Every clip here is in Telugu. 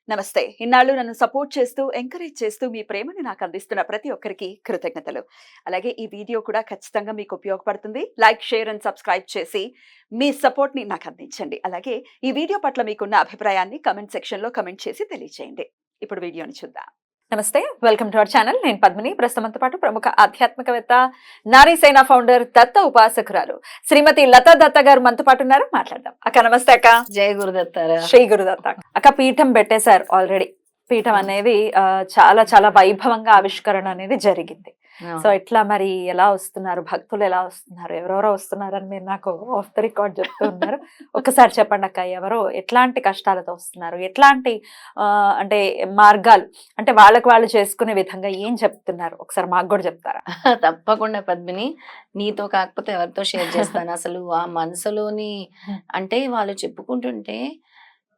నమస్తే. ఇన్నాళ్ళు నన్ను సపోర్ట్ చేస్తూ, ఎంకరేజ్ చేస్తూ మీ ప్రేమని నాకు అందిస్తున్న ప్రతి ఒక్కరికి కృతజ్ఞతలు. అలాగే ఈ వీడియో కూడా ఖచ్చితంగా మీకు ఉపయోగపడుతుంది. లైక్, షేర్ అండ్ సబ్స్క్రైబ్ చేసి మీ సపోర్ట్‌ని నాకు అందించండి. అలాగే ఈ వీడియో పట్ల మీకున్న అభిప్రాయాన్ని కామెంట్ సెక్షన్‌లో కామెంట్ చేసి తెలియజేయండి. ఇప్పుడు వీడియోని చూద్దాం. నమస్తే, వెల్కమ్ టు అవర్ ఛానల్. నేను పద్మిని. ప్రస్తుతంతో పాటు ప్రముఖ ఆధ్యాత్మికవేత్త, నారీసేన ఫౌండర్, దత్త ఉపాసకురాలు శ్రీమతి లతా దత్త గారు మనతో పాటు ఉన్నారు. మాట్లాడదాం. అక్క నమస్తే అక్క. జయ గురుదత్తారా. శ్రీ గురుదత్త అక్క. పీఠం పెట్టేశారు ఆల్రెడీ. పీఠం అనేది చాలా చాలా వైభవంగా ఆవిష్కరణ అనేది జరిగింది. సో ఇట్లా మరి ఎలా వస్తున్నారు భక్తులు, ఎలా వస్తున్నారు, ఎవరెవరో వస్తున్నారు అని మీరు నాకు ఆఫ్ ద రికార్డ్ చెప్తూ ఉన్నారు. ఒక్కసారి చెప్పండి అక్క, ఎవరో ఎట్లాంటి కష్టాలతో వస్తున్నారు, ఎట్లాంటి అంటే మార్గాలు, అంటే వాళ్ళకి వాళ్ళు చేసుకునే విధంగా ఏం చెప్తున్నారు, ఒకసారి మాకు కూడా చెప్తారా? తప్పకుండా పద్మిని, నీతో కాకపోతే ఎవరితో షేర్ చేస్తాను. అసలు ఆ మనసులోని అంటే వాళ్ళు చెప్పుకుంటుంటే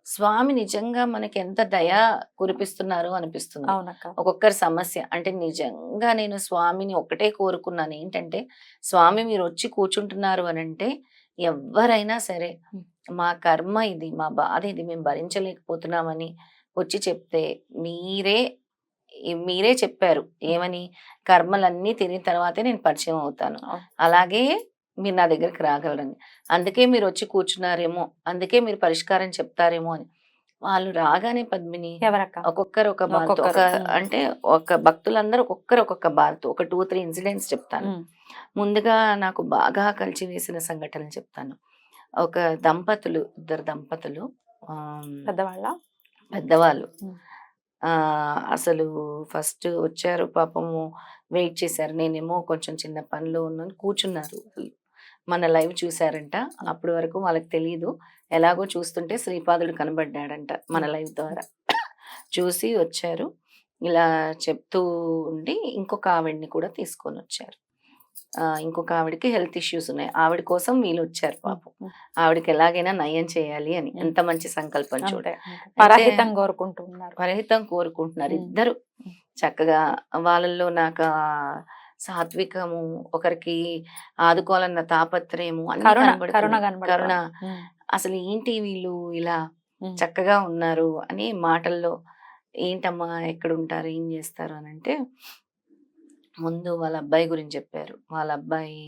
స్వామి నిజంగా మనకి ఎంత దయ కురిపిస్తున్నారు అనిపిస్తుంది. అవునక్క. ఒక్కొక్కరి సమస్య అంటే నిజంగా నేను స్వామిని ఒకటే కోరుకున్నాను, ఏంటంటే స్వామి మీరు వచ్చి కూర్చుంటున్నారు అని అంటే ఎవరైనా సరే మా కర్మ ఇది, మా బాధ ఇది, మేము భరించలేకపోతున్నామని వచ్చి చెప్తే మీరే చెప్పారు ఏమని, కర్మలన్నీ తిరిగిన తర్వాతే నేను పరిచయం అవుతాను, అలాగే మీరు నా దగ్గరికి రాగలరని. అందుకే మీరు వచ్చి కూర్చున్నారేమో, అందుకే మీరు పరిష్కారం చెప్తారేమో అని. వాళ్ళు రాగానే పద్మిని ఒక్కొక్కరు ఒక బాధతో, అంటే ఒక భక్తులందరూ ఒక్కొక్కరు ఒక్కొక్క బాధతో ఒక 2-3 ఇన్సిడెంట్స్ చెప్తాను. ముందుగా నాకు బాగా కలిసి వేసిన సంఘటనలు చెప్తాను. ఒక ఇద్దరు దంపతులు పెద్దవాళ్ళు అసలు ఫస్ట్ వచ్చారు, పాపము వెయిట్ చేశారు. నేనేమో కొంచెం చిన్న పనిలో ఉన్నాను, కూర్చున్నారు. మన లైవ్ చూసారంట. అప్పటి వరకు వాళ్ళకి తెలియదు, ఎలాగో చూస్తుంటే శ్రీపాదుడు కనబడ్డాడంట మన లైవ్ ద్వారా. చూసి వచ్చారు, ఇలా చెప్తూ ఉండి ఇంకొక ఆవిడ్ని కూడా తీసుకొని వచ్చారు. ఇంకొక ఆవిడకి హెల్త్ ఇష్యూస్ ఉన్నాయి, ఆవిడ కోసం వీళ్ళు వచ్చారు. పాపం ఆవిడకి ఎలాగైనా నయం చేయాలి అని. ఎంత మంచి సంకల్పం చూడండి. పరహితం కోరుకుంటున్నారు ఇద్దరు చక్కగా. వాళ్ళల్లో నాకు సాత్వికము, ఒకరికి ఆదుకోవాలన్న తాపత్రయము, కరుణ. అసలు ఏంటి వీళ్ళు ఇలా చక్కగా ఉన్నారు అని మాటల్లో, ఏంటమ్మా ఎక్కడ ఉంటారు, ఏం చేస్తారు అని అంటే, ముందు వాళ్ళ అబ్బాయి గురించి చెప్పారు. వాళ్ళ అబ్బాయి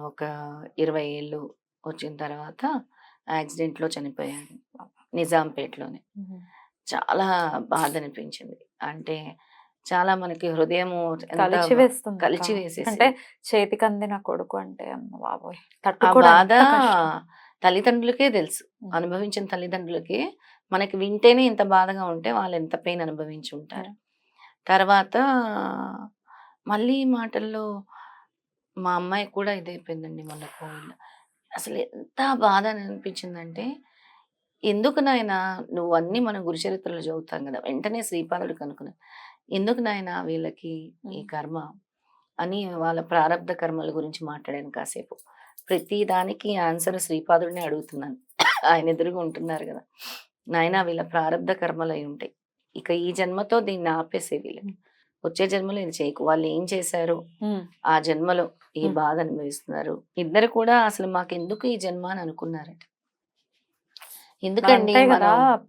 ఒక 20 ఏళ్ళు వచ్చిన తర్వాత యాక్సిడెంట్లో చనిపోయాడు నిజాంపేటలోనే. చాలా బాధ అనిపించింది. అంటే చాలా మనకి హృదయము కలిచి వేసేసి, అంటే చేతికి అందిన కొడుకు అంటే బాధ తల్లిదండ్రులకే తెలుసు. అనుభవించిన తల్లిదండ్రులకే, మనకి వింటేనే ఇంత బాధగా ఉంటే వాళ్ళు ఎంత పెయిన్ అనుభవించి ఉంటారు. తర్వాత మళ్ళీ మాటల్లో మా అమ్మాయి కూడా ఇదైపోయిందండి మొన్న కోవిడ్. అసలు ఎంత బాధ అనిపించిందంటే, ఎందుకు నాయన నువ్వు అన్ని మనం గురుచరిత్రలో చదువుతాం కదా, వెంటనే శ్రీపాదుడు కనుక్కున్నాను, ఎందుకు నాయన వీళ్ళకి ఈ కర్మ అని వాళ్ళ ప్రారంధ కర్మల గురించి మాట్లాడాను కాసేపు. ప్రతి దానికి ఆన్సర్ శ్రీపాదుడిని అడుగుతున్నాను. ఆయన ఎదురుగా ఉంటున్నారు కదా, నాయన వీళ్ళ ప్రారంధ కర్మలు అయి ఉంటాయి, ఇక ఈ జన్మతో దీన్ని ఆపేసే, వీళ్ళకి వచ్చే జన్మలో ఇది చేయకు, వాళ్ళు ఏం చేశారు ఆ జన్మలో ఈ బాధ అనుభవిస్తున్నారు. ఇద్దరు కూడా అసలు మాకెందుకు ఈ జన్మ అని అనుకున్నారట. ఎందుకండి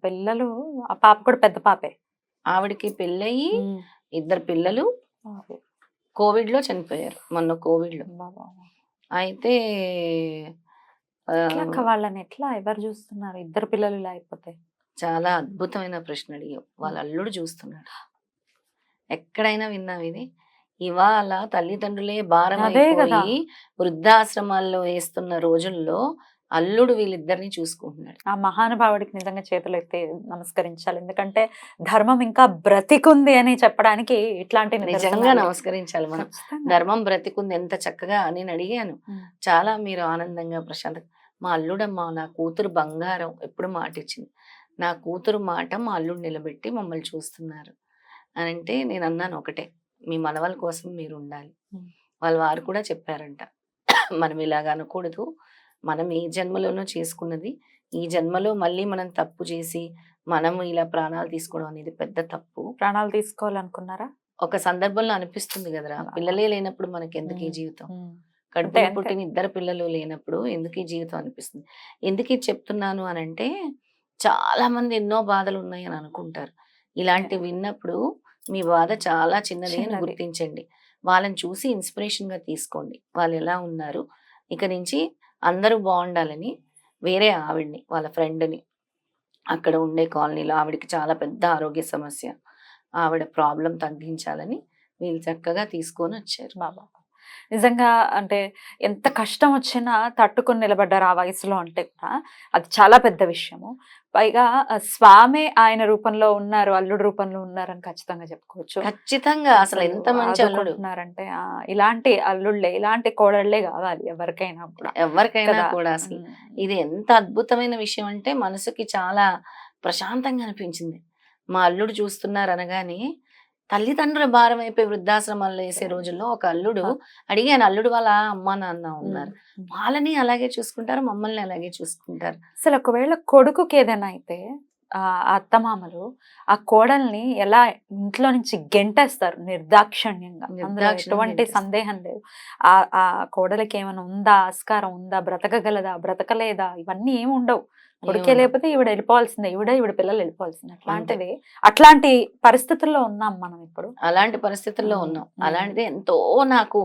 పిల్లలు, ఆ పాప కూడా పెద్ద పాపే, ఆవిడకి పెళ్ళయి 2 పిల్లలు కోవిడ్ లో చనిపోయారు, మొన్న కోవిడ్ లో. అయితే వాళ్ళని ఎట్లా ఎవరు చూస్తున్నారు, 2 పిల్లలు ఇలా అయిపోతే? చాలా అద్భుతమైన ప్రశ్న అడిగావు. వాళ్ళ అల్లుడు చూస్తున్నాడు. ఎక్కడైనా విన్నావు ఇది? ఇవాళ తల్లిదండ్రులే భారం అయిపోయి వృద్ధాశ్రమాల్లో వేస్తున్న రోజుల్లో అల్లుడు వీళ్ళిద్దరిని చూసుకుంటున్నాడు. ఆ మహానుభావుడికి నిజంగా చేతులు ఎత్తి నమస్కరించాలి. ఎందుకంటే ధర్మం ఇంకా బ్రతికుంది అని చెప్పడానికి ఇట్లాంటి నిజంగా నమస్కరించాలి మనం. ధర్మం బ్రతికుంది, ఎంత చక్కగా నేను అడిగాను. చాలా మీరు ఆనందంగా ప్రశాంతంగా, మా అల్లుడమ్మా నా కూతురు బంగారం, ఎప్పుడు మాట ఇచ్చింది, నా కూతురు మాట మా అల్లుడు నిలబెట్టి మమ్మల్ని చూస్తున్నారు అని అంటే, నేను అన్నాను ఒకటే, మీ మనవల కోసం మీరు ఉండాలి. వారు కూడా చెప్పారంట, మనం ఇలాగ అనకూడదు, మనం ఏ జన్మలోనూ చేసుకున్నది, ఈ జన్మలో మళ్ళీ మనం తప్పు చేసి మనం ఇలా ప్రాణాలు తీసుకోవడం అనేది పెద్ద తప్పు. ప్రాణాలు తీసుకోవాలనుకున్నారా? ఒక సందర్భంలో అనిపిస్తుంది కదరా, పిల్లలే లేనప్పుడు మనకి ఎందుకు ఈ జీవితం, కడుపులో పుట్టిన 2 పిల్లలు లేనప్పుడు ఎందుకు ఈ జీవితం అనిపిస్తుంది. ఎందుకు ఇది చెప్తున్నాను అని అంటే, చాలా మంది ఎన్నో బాధలు ఉన్నాయి అని అనుకుంటారు. ఇలాంటివి విన్నప్పుడు మీ బాధ చాలా చిన్నది అని చిన్నది. గుర్తించండి. వాళ్ళని చూసి ఇన్స్పిరేషన్‌గా తీసుకోండి. వాళ్ళు ఎలా ఉన్నారు? ఇక నుంచి అందరూ బావుండాలని వేరే ఆవిడని, వాళ్ళ ఫ్రెండ్‌ని అక్కడ ఉండే కాలనీలో ఆవిడకి చాలా పెద్ద ఆరోగ్య సమస్య. ఆవిడ ప్రాబ్లమ్ తగ్గించాలని వీళ్ళు చక్కగా తీసుకొనొచ్చారు. బాబా! నిజంగా అంటే ఎంత కష్టం వచ్చినా తట్టుకొని నిలబడ్డారు ఆ వయసులో అంటే కూడా అది చాలా పెద్ద విషయము. పైగా స్వామే ఆయన రూపంలో ఉన్నారు, అల్లుడు రూపంలో ఉన్నారని ఖచ్చితంగా చెప్పుకోవచ్చు. ఖచ్చితంగా అసలు ఎంత మంచి అల్లుడు. ఆదుకుంటున్నారంటే ఇలాంటి అల్లుళ్ళే, ఇలాంటి కోడళ్ళే కావాలి ఎవరికైనా కూడా ఎవరికైనా కదా! కూడా అసలు. హ్మ్. ఇది ఎంత అద్భుతమైన విషయం అంటే మనసుకి చాలా ప్రశాంతంగా అనిపించింది. మా అల్లుడు చూస్తున్నారు అనగానే తల్లిదండ్రుల భారం అయిపోయి వృద్ధాశ్రమాల్లో ఏసే రోజుల్లో ఒక అల్లుడు అడిగాను, అల్లుడు వాళ్ళ అమ్మ నాన్న ఉన్నారు. వాళ్ళని అలాగే చూసుకుంటారు, మమ్మల్ని అలాగే చూసుకుంటారు. అసలు ఒకవేళ కొడుకుకి ఏదైనా అయితే ఆ అత్తమామలు ఆ కోడల్ని ఎలా ఇంట్లో నుంచి గెంటేస్తారు నిర్దాక్షిణ్యంగా. అందులో నిర్దాక్షిణ్యంగా ఎటువంటి గెంటేస్తారు. సందేహం లేదు. ఆ ఆ కోడలికి ఏమైనా ఉందా, ఆస్కారం ఉందా, బ్రతకగలదా, బ్రతకలేదా, ఇవన్నీ ఏమి ఉండవు. కొడుకే ఏముండవు. లేకపోతే ఈవిడ వెళ్ళిపోవాల్సిందే, ఈవిడ పిల్లలు వెళ్ళిపోవాల్సిందే. అంతే. అట్లాంటిది అట్లాంటి పరిస్థితుల్లో ఉన్నాం మనం ఇప్పుడు. అలాంటి పరిస్థితుల్లో ఉన్నాం. అలాంటిదే ఎంతో నాకు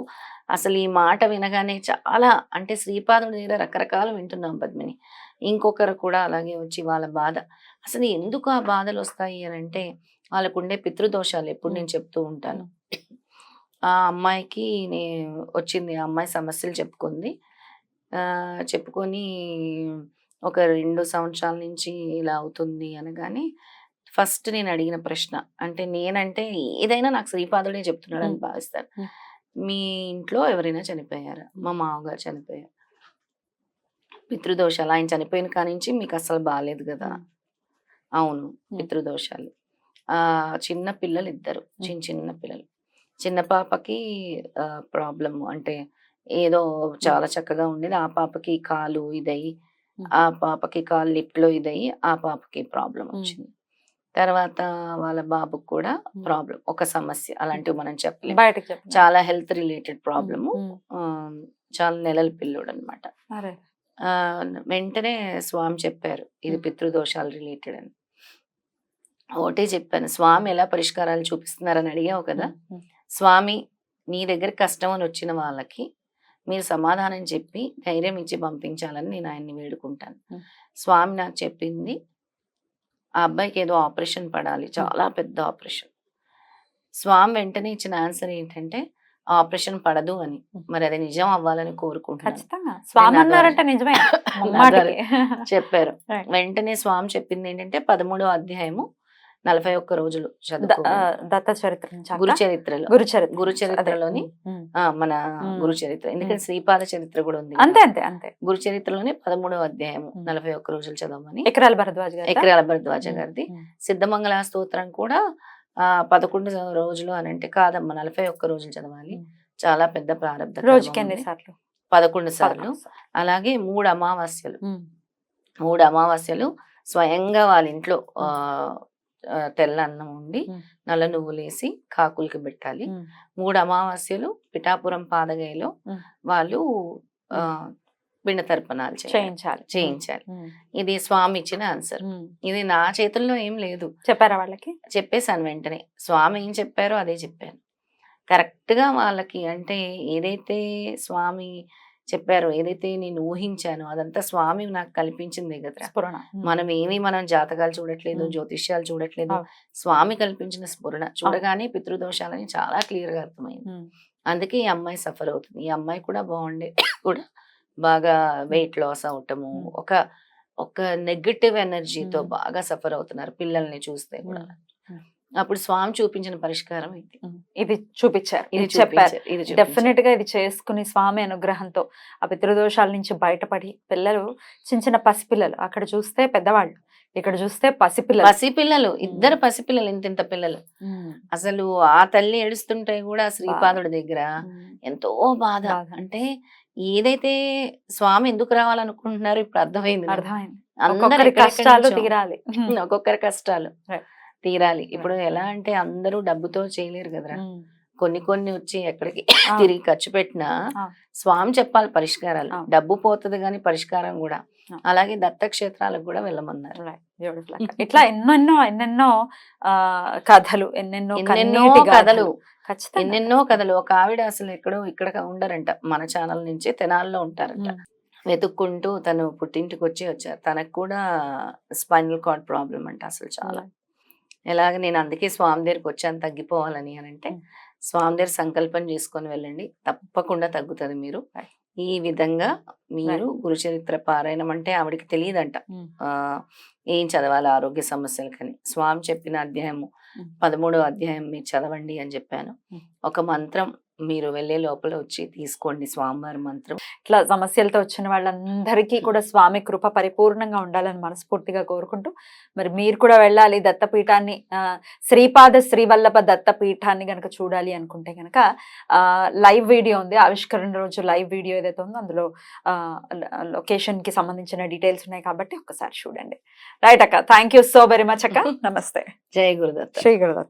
అసలు ఈ మాట వినగానే చాలా అంటే శ్రీపాదుడి దగ్గర రకరకాలు వింటున్నాం పద్మిని. ఇంకొకరు కూడా అలాగే వచ్చి వాళ్ళ బాధ. అసలు ఎందుకు ఆ బాధలొస్తాయి అనంటే వాళ్ళకుండే పితృదోషాలు ఎప్పుడు నేను చెప్తూ ఉంటాను. ఆ అమ్మాయికి వచ్చింది. ఆ అమ్మాయి సమస్యలు చెప్పుకుంది. చెప్పుకొని ఒక 2 సంవత్సరాల నుంచి ఇలా అవుతుంది అనగానే ఫస్ట్ నేను అడిగిన ప్రశ్న అంటే నేనంటే ఏదైనా నాకు శ్రీపాదుడే చెప్తున్నాడని భావిస్తాను. హ్మ్. మీ ఇంట్లో ఎవరైనా చనిపోయారా? మా మామగారు చనిపోయారు. పితృదోషాలు. ఆయన చనిపోయిన కానించి మీకు అస్సలు బాలేదు గదా! అవును. పితృదోషాలు. చిన్న పిల్లలు ఇద్దరు. చిన్న పిల్లలు. చిన్న పాపకి ప్రాబ్లమ్ అంటే ఏదో చాలా చక్కగా ఉండేది. ఆ పాపకి కాలు ఇదయ్యి, ఆ పాపకి కాలు లిఫ్ట్‌లో ఇదయ్యి, ఆ పాపకి ప్రాబ్లమ్ వచ్చింది. తర్వాత వాళ్ళ బాబుకి కూడా ప్రాబ్లమ్. ఒక సమస్య. అలాంటివి మనం చెప్పలేం. బయటకి చెప్పండి. చాలా హెల్త్ రిలేటెడ్ ప్రాబ్లము. చాలా నెలల పిల్లోడనమాట. అరే! వెంటనే స్వామి చెప్పారు. ఇది పితృదోషాలు రిలేటెడ్ అని. ఒకటే చెప్పాను. స్వామి ఎలా పరిష్కారాలు చూపిస్తున్నారని అడిగావు కదా! స్వామి నీ దగ్గర కష్టం అని వచ్చిన వాళ్ళకి మీరు సమాధానం చెప్పి ధైర్యం ఇచ్చి పంపించాలని నేను ఆయన్ని వేడుకుంటాను. స్వామి నాకు చెప్పింది ఆ అబ్బాయికి ఏదో ఆపరేషన్ పడాలి. చాలా పెద్ద ఆపరేషన్. స్వామి వెంటనే ఇచ్చిన ఆన్సర్ ఏంటంటే ఆపరేషన్ పడదు అని. మరి అది నిజం అవ్వాలని కోరుకుంటున్నాను. ఖచ్చితంగా. స్వామి అన్నారంటే నిజమే. ముమ్మాటికి. చెప్పారు. రైట్. వెంటనే స్వామి చెప్పింది ఏంటంటే 13వ అధ్యాయము 41 రోజులు చదువుకోవాలి. దత్త చరిత్ర నుంచి గురు చరిత్రలో. గురు చరిత్రలోని మన గురు చరిత్ర. ఎందుకంటే శ్రీపాద చరిత్ర కూడా ఉంది. అంతే అంతే అంతే. గురు చరిత్రలోనే 13వ అధ్యాయము 41 రోజులు చదవమని ఎకరాల భరద్వాజ గారు. ఎకరాల భరద్వాజ గారిది. సిద్ధమంగళ స్తోత్రం కూడా 11 రోజులు అని అంటే కాదమ్మా 41 రోజులు చదవాలి. చాలా పెద్ద ప్రారంభ. రోజుకి ఎన్ని సార్లు? 11 సార్లు. అలాగే 3 అమావాస్యలు. 3 అమావాస్యలు స్వయంగా వాళ్ళ ఇంట్లో తెల్ల అన్నం ఉండి నల్ల నువ్వులేసి కాకులకి పెట్టాలి. 3 అమావాస్యలు పిఠాపురం పాదగయలో వాళ్ళు పిండ తర్పణాలు చేయించాలి. ఇది స్వామి ఇచ్చిన ఆన్సర్. ఇది నా చేతుల్లో ఏం లేదు. చెప్పారా వాళ్ళకి? చెప్పేశాను వెంటనే. స్వామి ఏం చెప్పారో అదే చెప్పాను. కరెక్ట్ గా వాళ్ళకి అంటే ఏదైతే స్వామి చెప్పారో, ఏదైతే నేను ఊహించానో అదంతా స్వామి నాకు కల్పించిందే కదా. మనం జాతకాలు చూడట్లేదు, జ్యోతిష్యాలు చూడట్లేదు. స్వామి కల్పించిన స్ఫురణ చూడగానే పితృదోషాలని చాలా క్లియర్ గా అర్థమైంది. అందుకే ఈ అమ్మాయి సఫర్ అవుతుంది. ఈ అమ్మాయి కూడా బాగుండే కూడా బాగా వెయిట్ లాస్ అవటము, ఒక నెగటివ్ ఎనర్జీతో బాగా సఫర్ అవుతున్నారు పిల్లల్ని చూస్తే కూడా. అప్పుడు స్వామి చూపించిన పరిష్కారం ఇది చూపించారు. ఇది చెప్పారు. డెఫినెట్ గా ఇది చేసుకుని స్వామి అనుగ్రహంతో ఆ పితృదోషాల నుంచి బయటపడి పిల్లలు చిన్న పసిపిల్లలు, అక్కడ చూస్తే పెద్దవాళ్ళు, ఇక్కడ చూస్తే పసిపిల్లలు, ఇద్దరు పసిపిల్లలు, ఇంత పిల్లలు. అసలు ఆ తల్లి ఏడుస్తుంటే కూడా శ్రీపాదుడి దగ్గర ఎంతో బాధ. అంటే ఏదైతే స్వామి ఎందుకు రావాలనుకుంటున్నారు ఇప్పుడు అర్థమైంది. ఒక్కొక్కరి కష్టాలు తీరాలి. ఒక్కొక్కరి కష్టాలు తీరాలి. ఇప్పుడు ఎలా అంటే అందరూ డబ్బుతో చేయలేరు కదరా. కొన్ని వచ్చి ఎక్కడికి తిరిగి ఖర్చు పెట్టినా స్వామి చెప్పాలి పరిష్కారాలు. డబ్బు పోతుంది కానీ పరిష్కారం కూడా అలాగే దత్తక్షేత్రాలకు కూడా వెళ్ళమన్నారు. బ్యూటిఫుల్ అక్క. ఇట్లా ఎన్నెన్నో కథలు, ఎన్నెన్నో ఎన్నెన్నో కన్నీటి కథలు గాథలు. ఖచ్చితంగా. ఎన్నెన్నో కథలు. ఒక ఆవిడ అసలు ఎక్కడో ఇక్కడ ఉండరంట, మన ఛానల్ నుంచి తెనాల్లో ఉంటారంట. వెతుక్కుంటూ తను పుట్టింటికి వచ్చారు. తనకు కూడా స్పైనల్ కార్డ్ ప్రాబ్లం అంట అసలు చాలా. ఎలాగ నేను అందుకే స్వామి దగ్గరికి వచ్చాను తగ్గిపోవాలని అని అంటే, స్వామి దగ్గర సంకల్పం చేసుకొని వెళ్ళండి, తప్పకుండా తగ్గుతుంది మీరు. ఈ విధంగా మీరు గురుచరిత్ర పారాయణం అంటే ఆవిడకి తెలియదంట ఏం చదవాలి ఆరోగ్య సమస్యలకని. స్వామి చెప్పిన అధ్యాయము 13వ అధ్యాయం మీరు చదవండి అని చెప్పాను. ఒక మంత్రం మీరు వెళ్ళే లోపల వచ్చి తీసుకోండి, స్వామివారి మంత్రం. ఇట్లా సమస్యలతో వచ్చిన వాళ్ళందరికీ కూడా స్వామి కృప పరిపూర్ణంగా ఉండాలని మనస్ఫూర్తిగా కోరుకుంటూ, మరి మీరు కూడా వెళ్ళాలి దత్తపీఠాన్ని, శ్రీపాద శ్రీవల్లభ దత్తపీఠాన్ని గనక చూడాలి అనుకుంటే గనక లైవ్ వీడియో ఉంది, ఆవిష్కరణ రోజు లైవ్ వీడియో ఏదైతే ఉందో అందులో లొకేషన్ కి సంబంధించిన డీటెయిల్స్ ఉన్నాయి కాబట్టి ఒక్కసారి చూడండి. రైట్ అక్క, thank you so very much అక్క. నమస్తే. జై గురుదత్త. శ్రీ గురుదత్త.